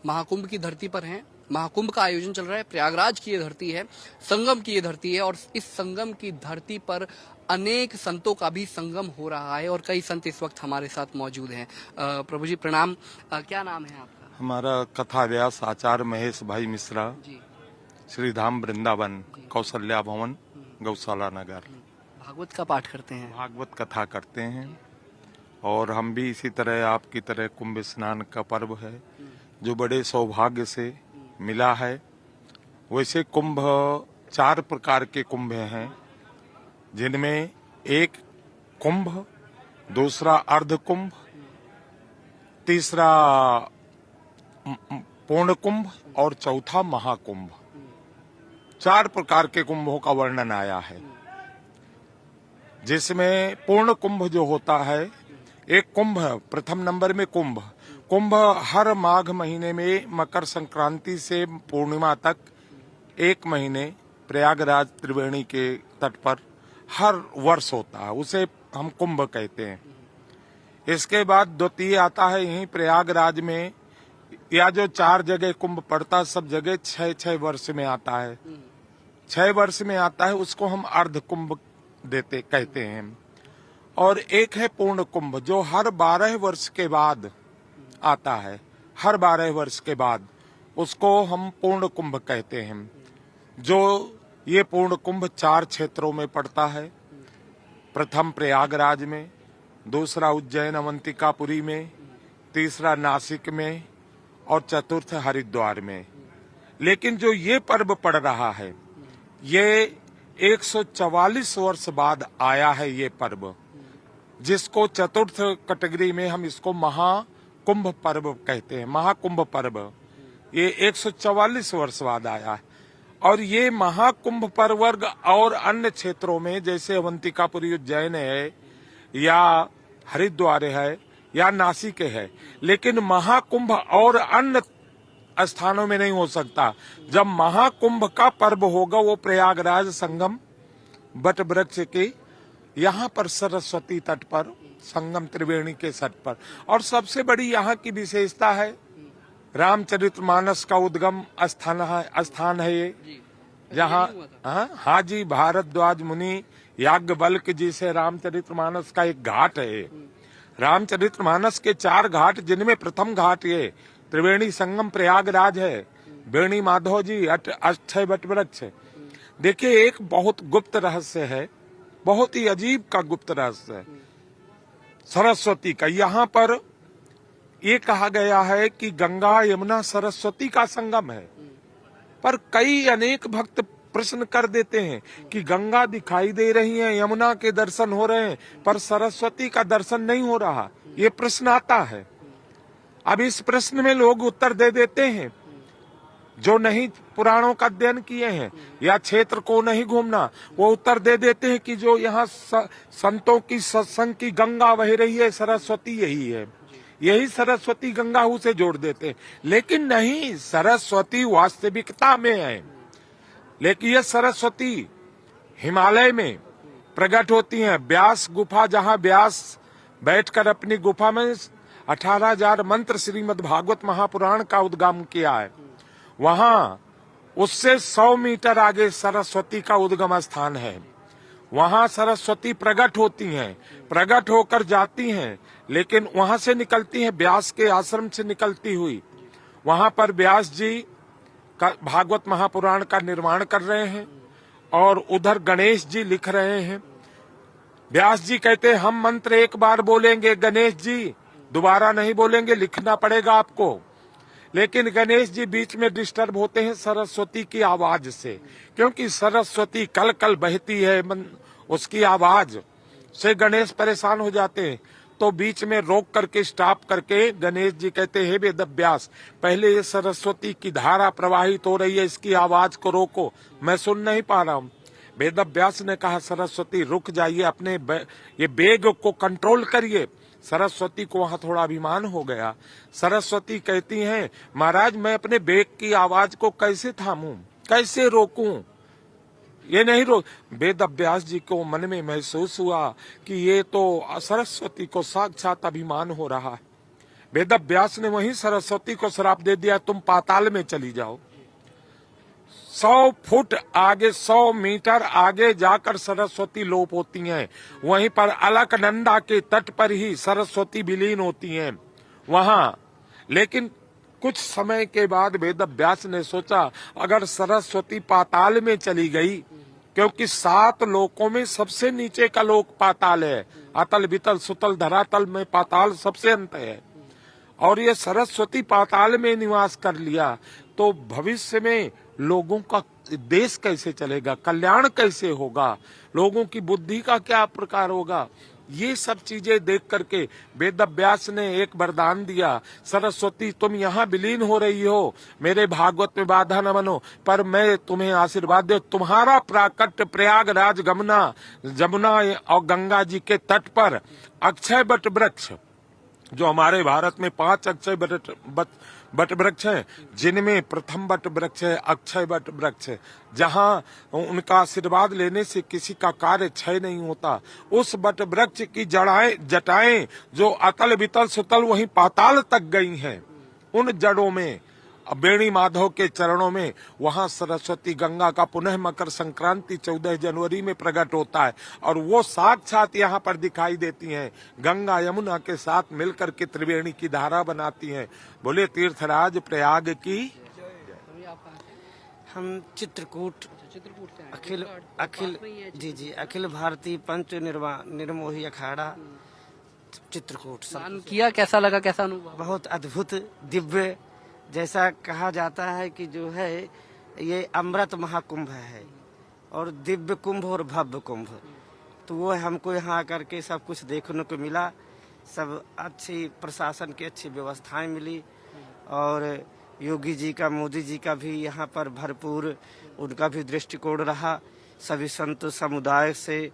महाकुंभ की धरती पर हैं। महाकुंभ का आयोजन चल रहा है, प्रयागराज की ये धरती है, संगम की ये धरती है और इस संगम की धरती पर अनेक संतों का भी संगम हो रहा है और कई संत इस वक्त हमारे साथ मौजूद हैं। प्रभु जी प्रणाम। क्या नाम है आपका? हमारा कथा व्यास आचार्य महेश भाई मिश्रा जी। श्री धाम वृंदावन कौशल्या भवन गौशाला नगर भागवत का पाठ करते हैं। भागवत कथा करते हैं और हम भी इसी तरह आपकी तरह कुंभ स्नान का पर्व है जो बड़े सौभाग्य से मिला है। वैसे कुंभ 4 प्रकार के कुंभ हैं, जिनमें एक कुंभ, दूसरा अर्ध कुंभ, तीसरा पूर्ण कुंभ और चौथा महाकुंभ। 4 प्रकार के कुंभों का वर्णन आया है, जिसमें पूर्ण कुंभ जो होता है, एक कुंभ प्रथम नंबर में कुंभ हर माघ महीने में मकर संक्रांति से पूर्णिमा तक 1 महीने प्रयागराज त्रिवेणी के तट पर हर वर्ष होता है, उसे हम कुंभ कहते हैं। इसके बाद द्वितीय आता है यहीं प्रयागराज में, या जो 4 जगह कुंभ पड़ता है सब जगह 6 वर्ष में आता है, 6 वर्ष में आता है, उसको हम अर्ध कुंभ कहते हैं। और एक है पूर्ण कुंभ जो हर 12 वर्ष के बाद आता है, हर 12 वर्ष के बाद उसको हम पूर्ण कुंभ कहते हैं। जो ये पूर्ण कुंभ 4 क्षेत्रों में पड़ता है, प्रथम प्रयागराज में, दूसरा उज्जैन अवंतिकापुरी में, तीसरा नासिक में और चतुर्थ हरिद्वार में। लेकिन जो ये पर्व पड़ रहा है ये 144 वर्ष बाद आया है ये पर्व, जिसको चतुर्थ कैटेगरी में हम इसको महाकुंभ पर्व कहते हैं। महाकुंभ पर्व ये 144 वर्ष बाद आया है और ये महाकुंभ पर्व वर्ग और अन्य क्षेत्रों में जैसे अवंतिकापुरी उज्जैन है या हरिद्वार है या नासिक है, लेकिन महाकुंभ और अन्य स्थानों में नहीं हो सकता। जब महाकुंभ का पर्व होगा वो प्रयागराज संगम बट वृक्ष के यहाँ पर सरस्वती तट पर, संगम त्रिवेणी के तट पर। और सबसे बड़ी यहाँ की विशेषता है रामचरितमानस का उद्गम स्थान है ये, जहाँ हाँ जी भारद्वाज मुनि याज्ञवल्क्य जी से रामचरितमानस का एक घाट है। रामचरितमानस के 4 घाट, जिनमें प्रथम घाट ये त्रिवेणी संगम प्रयागराज है, वेणी माधव जी अक्षय बट वृक्ष। देखिए एक बहुत गुप्त रहस्य है, बहुत ही अजीब का गुप्त रहस्य है सरस्वती का। यहाँ पर ये कहा गया है कि गंगा यमुना सरस्वती का संगम है, पर कई अनेक भक्त प्रश्न कर देते हैं कि गंगा दिखाई दे रही है, यमुना के दर्शन हो रहे हैं, पर सरस्वती का दर्शन नहीं हो रहा। ये प्रश्न आता है। अब इस प्रश्न में लोग उत्तर दे देते हैं जो नहीं पुराणों का अध्ययन किए हैं या क्षेत्र को नहीं घूमना, वो उत्तर दे देते हैं कि जो यहाँ संतों की सत्संग की गंगा बह रही है सरस्वती यही है, यही सरस्वती गंगा उसे जोड़ देते हैं। लेकिन नहीं, सरस्वती वास्तविकता में है, लेकिन ये सरस्वती हिमालय में प्रकट होती है। व्यास गुफा, जहाँ व्यास बैठकर अपनी गुफा में 18,000 मंत्र श्रीमद् भागवत महापुराण का उद्गम किया है, वहाँ उससे 100 मीटर आगे सरस्वती का उद्गम स्थान है। वहाँ सरस्वती प्रकट होती हैं, प्रकट होकर जाती हैं, लेकिन वहाँ से निकलती हैं व्यास के आश्रम से निकलती हुई। वहाँ पर व्यास जी का भागवत महापुराण का निर्माण कर रहे हैं और उधर गणेश जी लिख रहे हैं। व्यास जी कहते हैं हम मंत्र एक बार बोलेंगे, गणेश जी दोबारा नहीं बोलेंगे, लिखना पड़ेगा आपको। लेकिन गणेश जी बीच में डिस्टर्ब होते हैं सरस्वती की आवाज से, क्योंकि सरस्वती कल कल बहती है, उसकी आवाज से गणेश परेशान हो जाते हैं। तो बीच में रोक करके स्टॉप करके गणेश जी कहते हैं वेदव्यास, पहले ये सरस्वती की धारा प्रवाहित हो रही है, इसकी आवाज को रोको, मैं सुन नहीं पा रहा हूँ। वेदव्यास ने कहा सरस्वती रुक जाइए, अपने ये वेग को कंट्रोल करिए। सरस्वती को वहाँ थोड़ा अभिमान हो गया। सरस्वती कहती हैं महाराज मैं अपने वेग की आवाज को कैसे थामूं, कैसे रोकूं, ये नहीं रोक। वेदव्यास जी को मन में महसूस हुआ कि ये तो सरस्वती को साक्षात अभिमान हो रहा है। वेद व्यास ने वहीं सरस्वती को श्राप दे दिया, तुम पाताल में चली जाओ। 100 फुट आगे, 100 मीटर आगे जाकर सरस्वती लोप होती हैं। वहीं पर अलकनंदा के तट पर ही सरस्वती विलीन होती हैं वहां। लेकिन कुछ समय के बाद वेद व्यास ने सोचा, अगर सरस्वती पाताल में चली गई, क्योंकि 7 लोकों में सबसे नीचे का लोक पाताल है, अतल वितल सुतल धरातल में पाताल सबसे अंत है, और ये सरस्वती पाताल में निवास कर लिया, तो भविष्य में लोगों का देश कैसे चलेगा, कल्याण कैसे होगा, लोगों की बुद्धि का क्या प्रकार होगा। ये सब चीजें देख करके वेद व्यास ने एक वरदान दिया, सरस्वती तुम यहाँ विलीन हो रही हो, मेरे भागवत में बाधा न बनो, पर मैं तुम्हें आशीर्वाद दे, तुम्हारा प्राकट्य प्रयागराज जमुना और गंगा जी के तट पर अक्षय बट वृक्ष, जो हमारे भारत में 5 अक्षय बट वृक्ष हैं, जिनमें प्रथम बट वृक्ष है अक्षय बट वृक्ष, जहां उनका आशीर्वाद लेने से किसी का कार्य क्षय नहीं होता। उस बट वृक्ष की जटाएं जो अतल वितल सुतल वहीं पाताल तक गई हैं, उन जड़ों में बेणी माधव के चरणों में वहां सरस्वती गंगा का पुनः मकर संक्रांति 14 जनवरी में प्रकट होता है, और वो साक्षात यहाँ पर दिखाई देती हैं, गंगा यमुना के साथ मिलकर के त्रिवेणी की धारा बनाती हैं। बोले तीर्थराज प्रयाग की। हम चित्रकूट अखिल जी अखिल भारतीय पंच निर्मोही अखाड़ा चित्रकूट स्नान किया, कैसा लगा, कैसा अनुभव? बहुत अद्भुत दिव्य, जैसा कहा जाता है कि जो है ये अमृत महाकुंभ है, और दिव्य कुंभ और भव्य कुंभ, तो वो हमको यहाँ आकर के सब कुछ देखने को मिला। सब अच्छी प्रशासन की अच्छी व्यवस्थाएं मिली, और योगी जी का, मोदी जी का भी यहाँ पर भरपूर उनका भी दृष्टिकोण रहा। सभी संत समुदाय से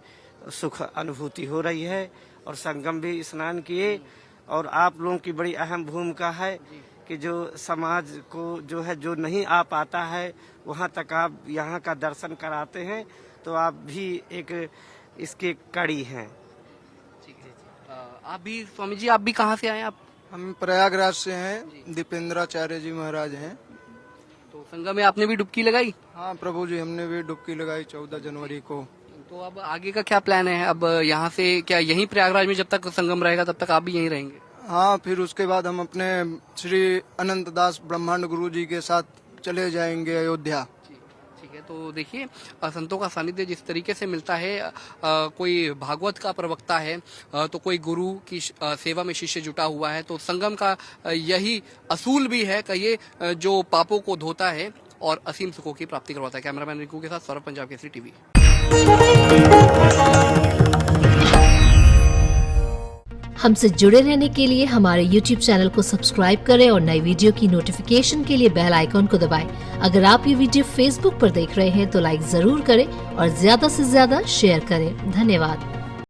सुख अनुभूति हो रही है, और संगम भी स्नान किए। और आप लोगों की बड़ी अहम भूमिका है कि जो समाज को जो है, जो नहीं आ पाता है, वहाँ तक आप यहाँ का दर्शन कराते हैं, तो आप भी एक इसके कड़ी हैं। आप भी स्वामी जी, आप भी कहाँ से आए आप? हम प्रयागराज से हैं, दीपेंद्राचार्य जी महाराज हैं। तो संगम में आपने भी डुबकी लगाई? हाँ प्रभु जी, हमने भी डुबकी लगाई 14 जनवरी को। तो अब आगे का क्या प्लान है? अब यहाँ से क्या यहीं प्रयागराज में जब तक संगम रहेगा तब तक आप भी यहीं रहेंगे? हाँ, फिर उसके बाद हम अपने श्री अनंत दास ब्रह्मांड गुरु जी के साथ चले जाएंगे अयोध्या। ठीक है, तो देखिए संतों का सानिध्य जिस तरीके से मिलता है, कोई भागवत का प्रवक्ता है, तो कोई गुरु की सेवा में शिष्य जुटा हुआ है, तो संगम का यही असूल भी है कि ये जो पापों को धोता है और असीम सुखों की प्राप्ति करवाता है। कैमरामैन रिंकू के साथ सौरभ, पंजाब केसरी टीवी। हमसे जुड़े रहने के लिए हमारे YouTube चैनल को सब्सक्राइब करें और नई वीडियो की नोटिफिकेशन के लिए बेल आइकॉन को दबाएं। अगर आप ये वीडियो Facebook पर देख रहे हैं तो लाइक जरूर करें और ज्यादा से ज्यादा शेयर करें। धन्यवाद।